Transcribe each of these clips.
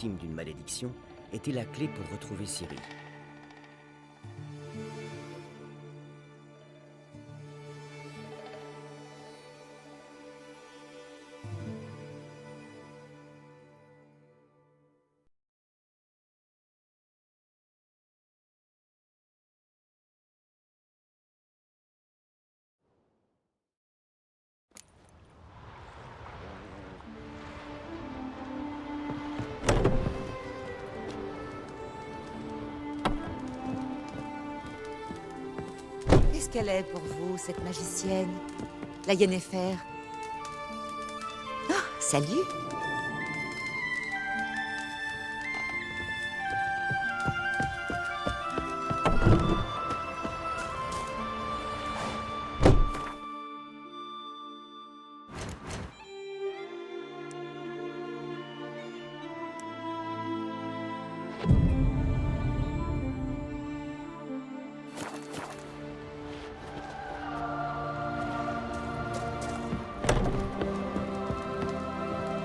victime d'une malédiction, était la clé pour retrouver Ciri. Qu'est-ce qu'elle est pour vous, cette magicienne? La Yennefer? Ah, salut!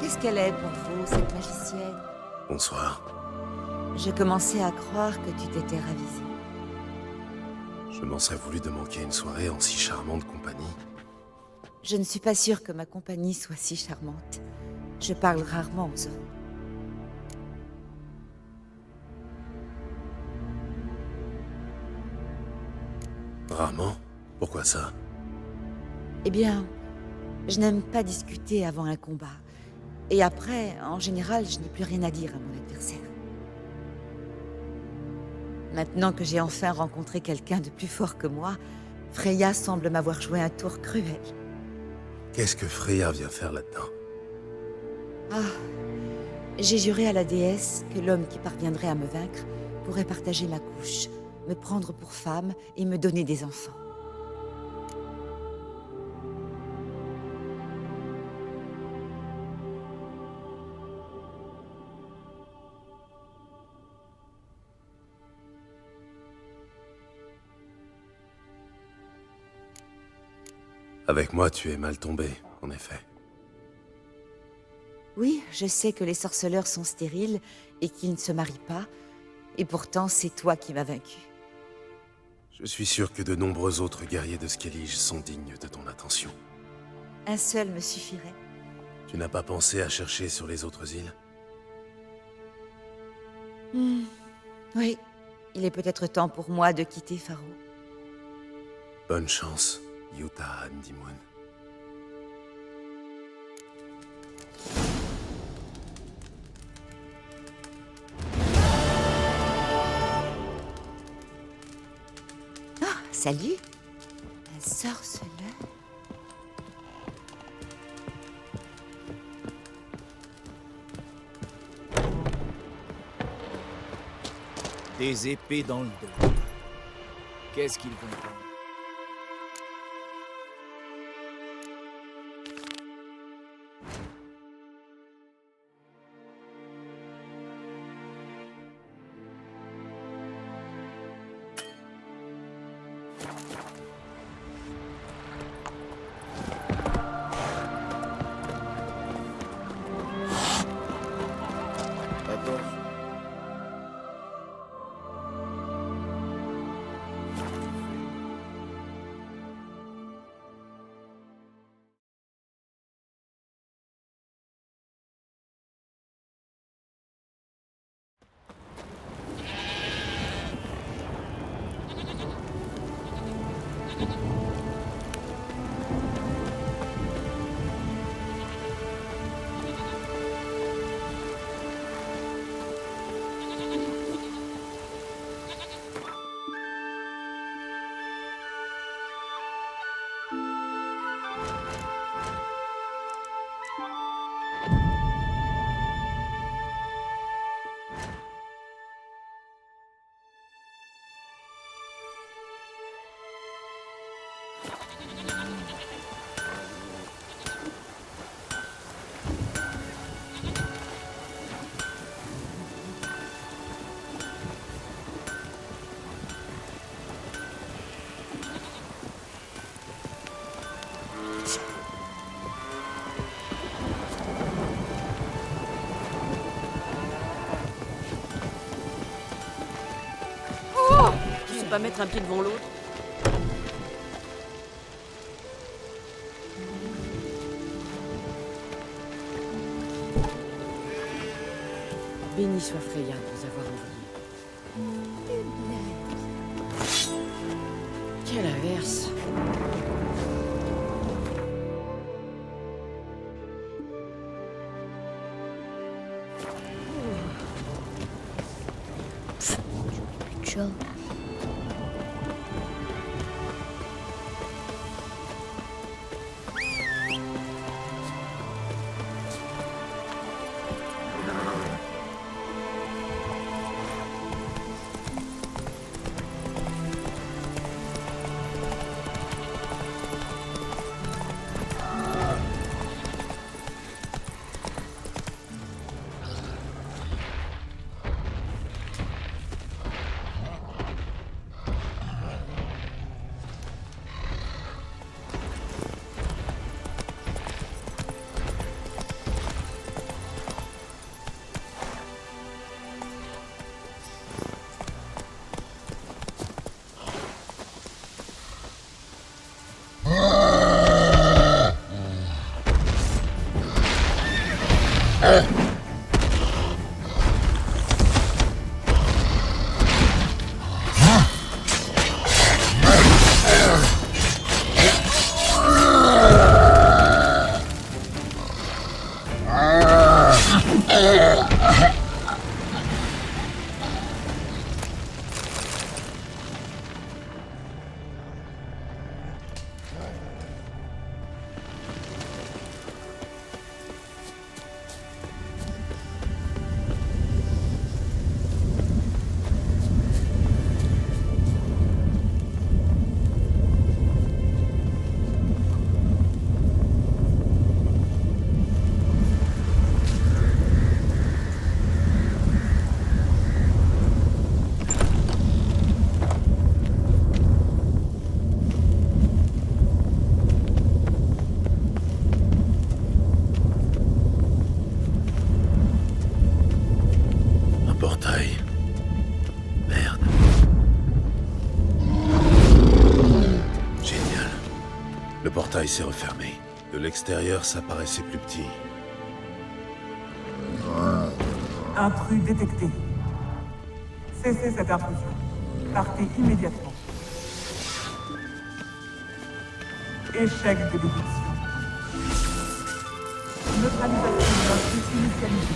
Qu'est-ce qu'elle est pour vous, cette magicienne? Bonsoir. Je commençais à croire que tu t'étais ravisé. Je m'en serais voulu de manquer une soirée en si charmante compagnie. Je ne suis pas sûre que ma compagnie soit si charmante. Je parle rarement aux hommes. Rarement? Pourquoi ça? Eh bien, je n'aime pas discuter avant un combat. Et après, en général, je n'ai plus rien à dire à mon adversaire. Maintenant que j'ai enfin rencontré quelqu'un de plus fort que moi, Freya semble m'avoir joué un tour cruel. Qu'est-ce que Freya vient faire là-dedans? Ah, j'ai juré à la déesse que l'homme qui parviendrait à me vaincre pourrait partager ma couche, me prendre pour femme et me donner des enfants. Avec moi, tu es mal tombé, en effet. Oui, je sais que les sorceleurs sont stériles et qu'ils ne se marient pas, et pourtant c'est toi qui m'as vaincu. Je suis sûr que de nombreux autres guerriers de Skellige sont dignes de ton attention. Un seul me suffirait. Tu n'as pas pensé à chercher sur les autres îles? Oui, il est peut-être temps pour moi de quitter Faro. Bonne chance, Yuta Andimun. Ah, salut! Un sorceleur? Des épées dans le dos. Qu'est-ce qu'ils vont faire? Attention. sait pas mettre un pied devant l'autre. Béni soit Freya de vous avoir envoyé. Quelle averse! Ciao. Le portail s'est refermé. De l'extérieur, ça paraissait plus petit. Intrus détecté. Cessez cette intrusion. Partez immédiatement. Échec de détection. Neutralisation de l'intrus initialisée.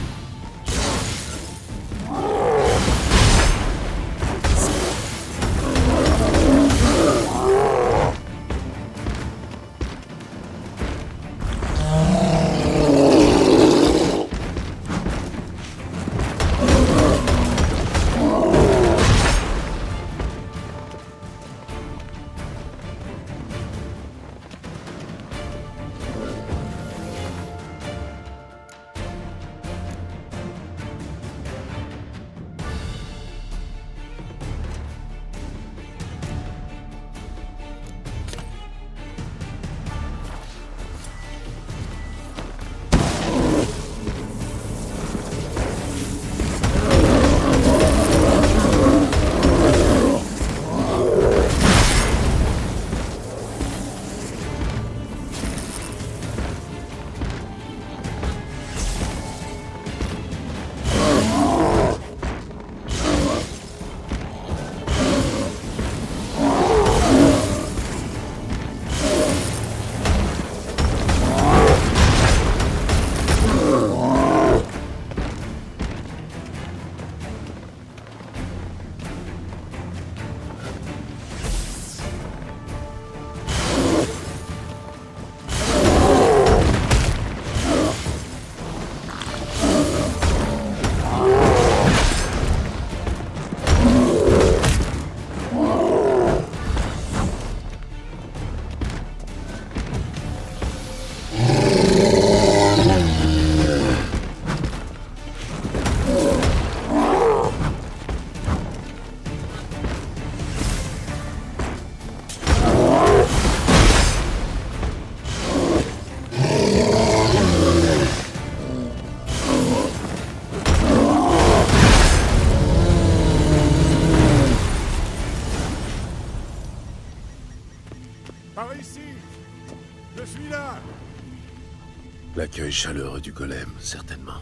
L'accueil chaleureux du golem, certainement.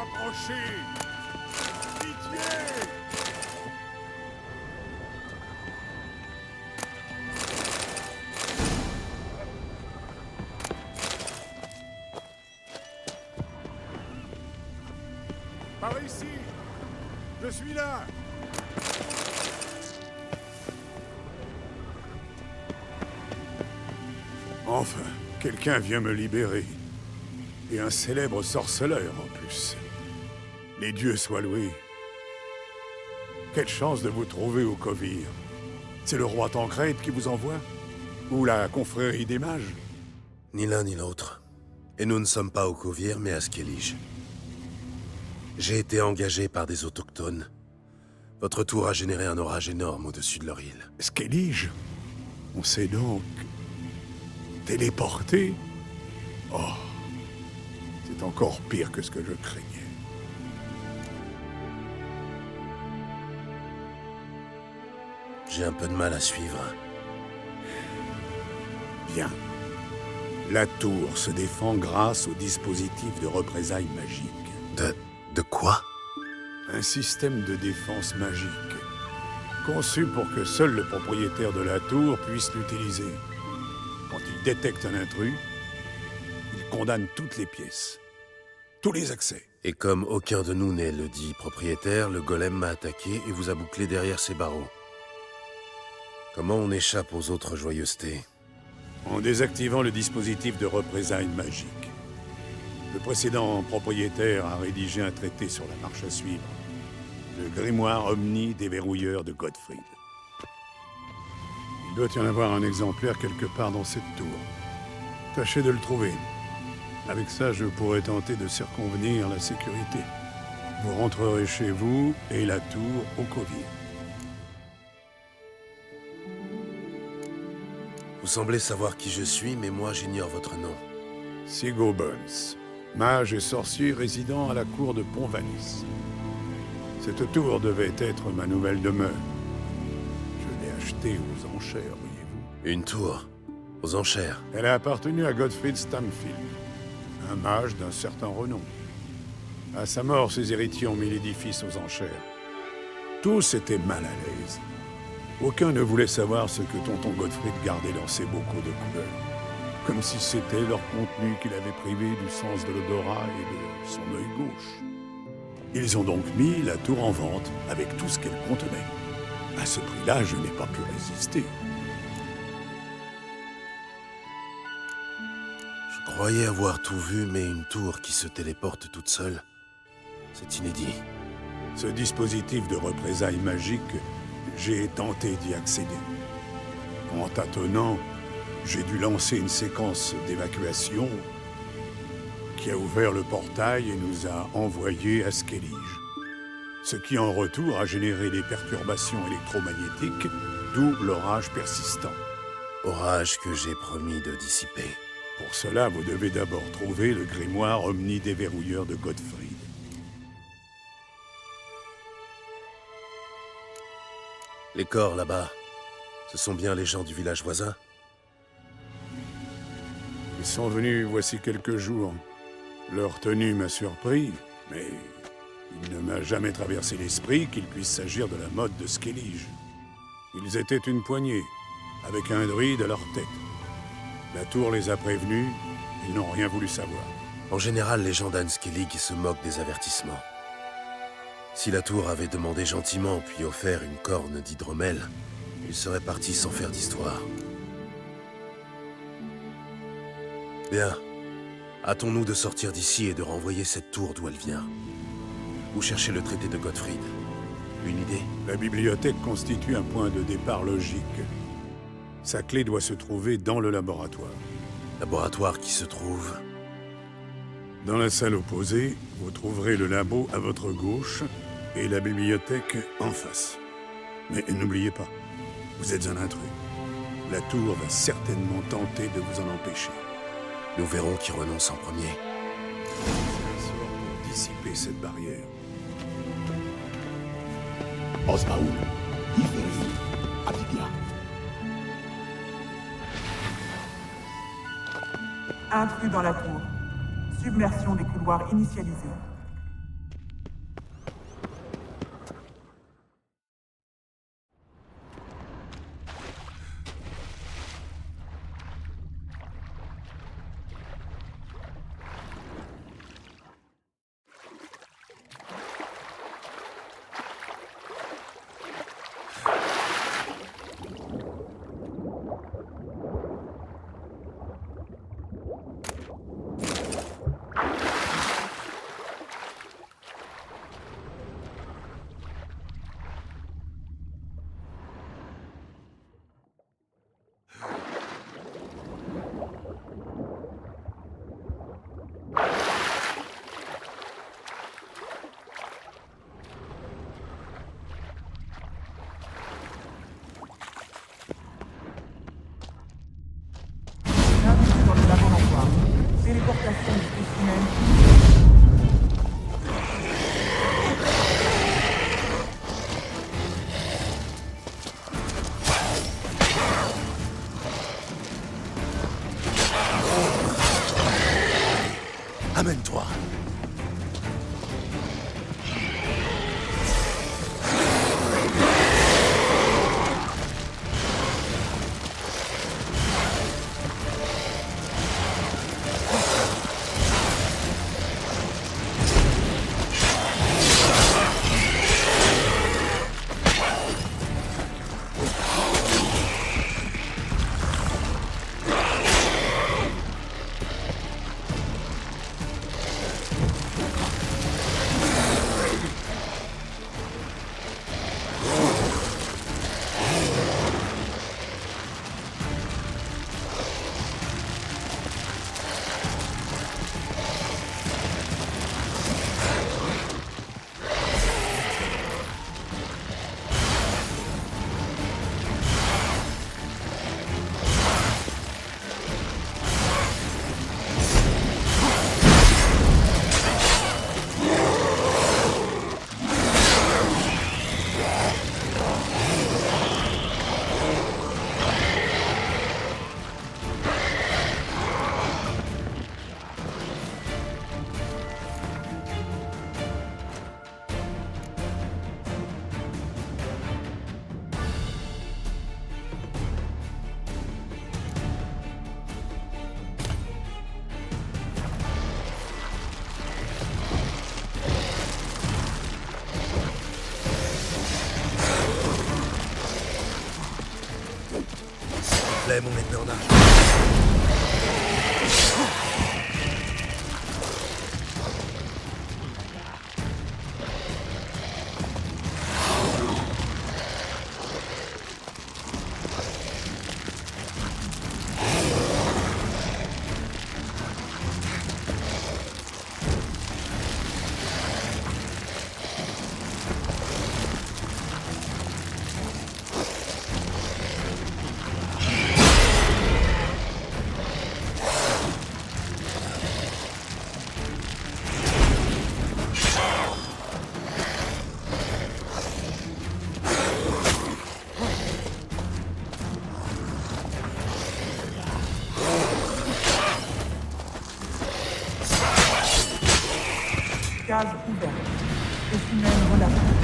Approchez! Pitié! Par ici! Je suis là! Enfin, quelqu'un vient me libérer. Et un célèbre sorceleur en plus. Les dieux soient loués. Quelle chance de vous trouver au Kovir. C'est le roi Tancred qui vous envoie? Ou la confrérie des mages? Ni l'un ni l'autre. Et nous ne sommes pas au Kovir, mais à Skellige. J'ai été engagé par des autochtones. Votre tour a généré un orage énorme au-dessus de leur île. Skellige? On s'est donc... téléporté? Oh... c'est encore pire que ce que je craignais. J'ai un peu de mal à suivre. Bien. La tour se défend grâce au dispositif de représailles magiques. De quoi? Un système de défense magique, conçu pour que seul le propriétaire de la tour puisse l'utiliser. Quand il détecte un intrus, il condamne toutes les pièces, tous les accès. Et comme aucun de nous n'est le dit propriétaire, le golem m'a attaqué et vous a bouclé derrière ses barreaux. Comment on échappe aux autres joyeusetés? En désactivant le dispositif de représailles magiques. Le précédent propriétaire a rédigé un traité sur la marche à suivre. Le grimoire Omni déverrouilleur de Godfried. Il doit y en avoir un exemplaire quelque part dans cette tour. Tâchez de le trouver. Avec ça, je pourrais tenter de circonvenir la sécurité. Vous rentrerez chez vous et la tour au Kovir. Vous semblez savoir qui je suis, mais moi j'ignore votre nom. Sigo Burns, mage et sorcier résidant à la cour de Pont-Vanis. Cette tour devait être ma nouvelle demeure. Je l'ai achetée aux enchères, voyez-vous. Une tour? Aux enchères? Elle a appartenu à Godfried Stamfield, un mage d'un certain renom. À sa mort, ses héritiers ont mis l'édifice aux enchères. Tous étaient mal à l'aise. Aucun ne voulait savoir ce que tonton Godfried gardait dans ses bocaux de couleurs. Comme si c'était leur contenu qui l'avait privé du sens de l'odorat et de son œil gauche. Ils ont donc mis la tour en vente avec tout ce qu'elle contenait. À ce prix-là, je n'ai pas pu résister. Je croyais avoir tout vu, mais une tour qui se téléporte toute seule, c'est inédit. Ce dispositif de représailles magique, j'ai tenté d'y accéder. En tâtonnant, j'ai dû lancer une séquence d'évacuation qui a ouvert le portail et nous a envoyés à Skellige. Ce qui, en retour, a généré des perturbations électromagnétiques, d'où l'orage persistant. Orage que j'ai promis de dissiper. Pour cela, vous devez d'abord trouver le grimoire Omni déverrouilleur de Godfried. Les corps là-bas, ce sont bien les gens du village voisin? Ils sont venus voici quelques jours. Leur tenue m'a surpris, mais il ne m'a jamais traversé l'esprit qu'il puisse s'agir de la mode de Skellige. Ils étaient une poignée, avec un druide à leur tête. La tour les a prévenus, ils n'ont rien voulu savoir. En général, les gens d'Anskellig se moquent des avertissements. Si la tour avait demandé gentiment puis offert une corne d'hydromel, ils seraient partis sans faire d'histoire. Bien. Hâtons-nous de sortir d'ici et de renvoyer cette tour d'où elle vient. Où chercher le traité de Godfried? Une idée? La bibliothèque constitue un point de départ logique. Sa clé doit se trouver dans le laboratoire. Laboratoire qui se trouve... Dans la salle opposée, vous trouverez le labo à votre gauche et la bibliothèque en face. Mais n'oubliez pas, vous êtes un intrus. La tour va certainement tenter de vous en empêcher. Nous verrons qui renonce en premier. C'est un sort pour dissiper cette barrière. Osmaoul, Yves, Abibia. Intrus dans la tour. Submersion des couloirs initialisée. Bienvenue dans le laboratoire. Téléportation du spécimen. Amène-toi. Là, mon ennemi en arche. Case ouverte. Spécimen relâché.